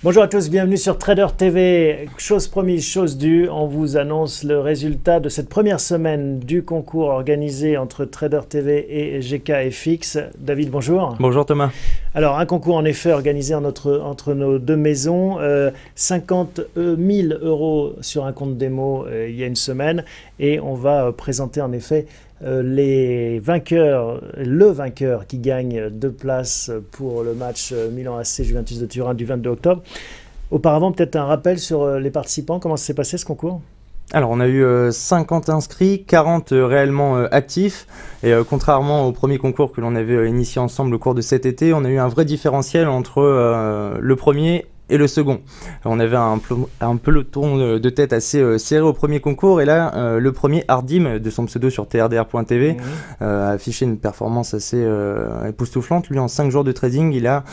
Bonjour à tous, bienvenue sur Trader TV. Chose promise, chose due, on vous annonce le résultat de cette première semaine du concours organisé entre Trader TV et GKFX. David, bonjour. Bonjour Thomas. Alors, un concours en effet organisé entre nos deux maisons, 50 000 € sur un compte démo il y a une semaine, et on va présenter en effet le vainqueur qui gagne 2 places pour le match Milan AC Juventus de Turin du 22 octobre. Auparavant, peut-être un rappel sur les participants, comment ça s'est passé ce concours ? Alors on a eu 50 inscrits, 40 réellement actifs, et contrairement au premier concours que l'on avait initié ensemble au cours de cet été, on a eu un vrai différentiel entre le premier et le second. On avait un peloton de tête assez serré au premier concours, et là le premier, Ardim, de son pseudo sur trdr.tv, a affiché une performance assez époustouflante. Lui, en 5 jours de trading, il a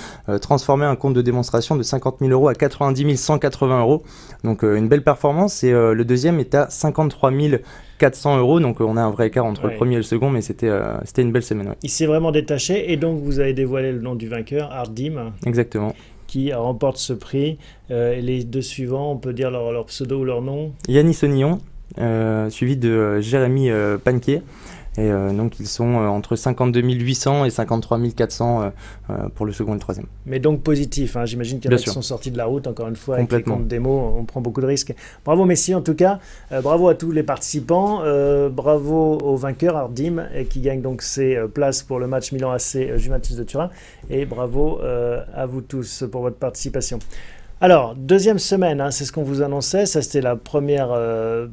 transformé un compte de démonstration de 50 000 € à 90 180 €. Donc une belle performance, et le deuxième est à 53 400 €, donc on a un vrai écart entre le premier et le second, mais c'était une belle semaine. Ouais. Il s'est vraiment détaché, et donc vous avez dévoilé le nom du vainqueur, Ardim. Exactement. Qui remporte ce prix. Et les deux suivants, on peut dire leur pseudo ou leur nom. Yannis Onillon, suivi de Jérémy Panquier. Et donc ils sont entre 52 800 et 53 400 pour le second et le troisième. Mais donc positif, hein. J'imagine qu'il y en a qui sont sortis de la route, encore une fois, avec les comptes démo, on prend beaucoup de risques. Bravo Messi en tout cas, bravo à tous les participants, bravo au vainqueur Ardim, qui gagne donc ses places pour le match Milan AC Juventus de Turin, et bravo à vous tous pour votre participation. Alors, deuxième semaine, hein, c'est ce qu'on vous annonçait, ça c'était la première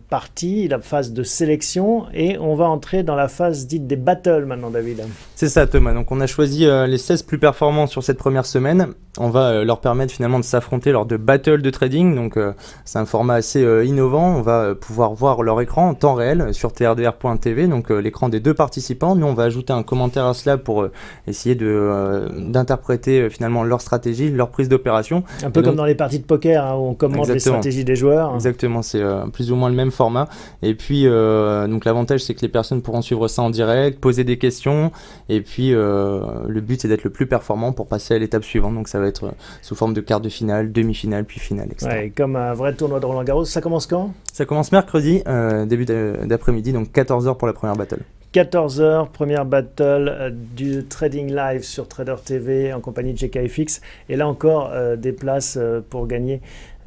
partie, la phase de sélection, et on va entrer dans la phase dite des battles maintenant, David. C'est ça Thomas, donc on a choisi les 16 plus performants sur cette première semaine. On va leur permettre finalement de s'affronter lors de battles de trading, donc c'est un format assez innovant. On va pouvoir voir leur écran en temps réel sur trdr.tv, donc l'écran des deux participants. Nous on va ajouter un commentaire à cela pour essayer d'interpréter finalement leur stratégie, leur prise d'opération. Un peu comme dans les parties de poker, hein, où on commente les stratégies des joueurs. Exactement, c'est plus ou moins le même format. Et puis donc l'avantage c'est que les personnes pourront suivre ça en direct, poser des questions, et puis le but c'est d'être le plus performant pour passer à l'étape suivante. Donc ça va être sous forme de quart de finale, demi-finale, puis finale, etc. Ouais, comme un vrai tournoi de Roland-Garros. Ça commence quand ? Ça commence mercredi, début d'après-midi, donc 14 h pour la première battle. 14 h, première battle du Trading Live sur Trader TV en compagnie de GKFX. Et là encore, des places pour gagner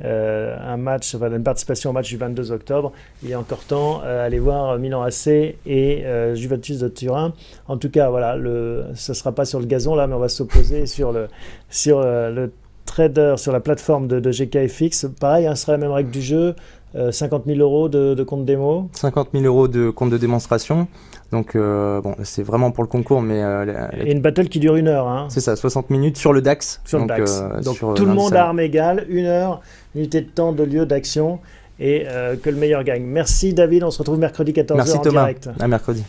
un match, enfin, une participation au match du 22 octobre. Il y a encore temps, allez voir Milan AC et Juventus de Turin. En tout cas, voilà, ce ne sera pas sur le gazon là, mais on va s'opposer sur le trader, sur la plateforme de GKFX. Pareil, hein, ce sera la même règle du jeu. 50 000 € de compte démo. 50 000 € de compte de démonstration. Donc, bon, c'est vraiment pour le concours, mais... Et une battle qui dure 1 heure. Hein. C'est ça, 60 minutes sur le DAX. Sur le DAX. Donc tout le monde à armes égales, 1 heure, unité de temps, de lieu d'action, et que le meilleur gagne. Merci David, on se retrouve mercredi 14 h en direct. Merci Thomas, à mercredi.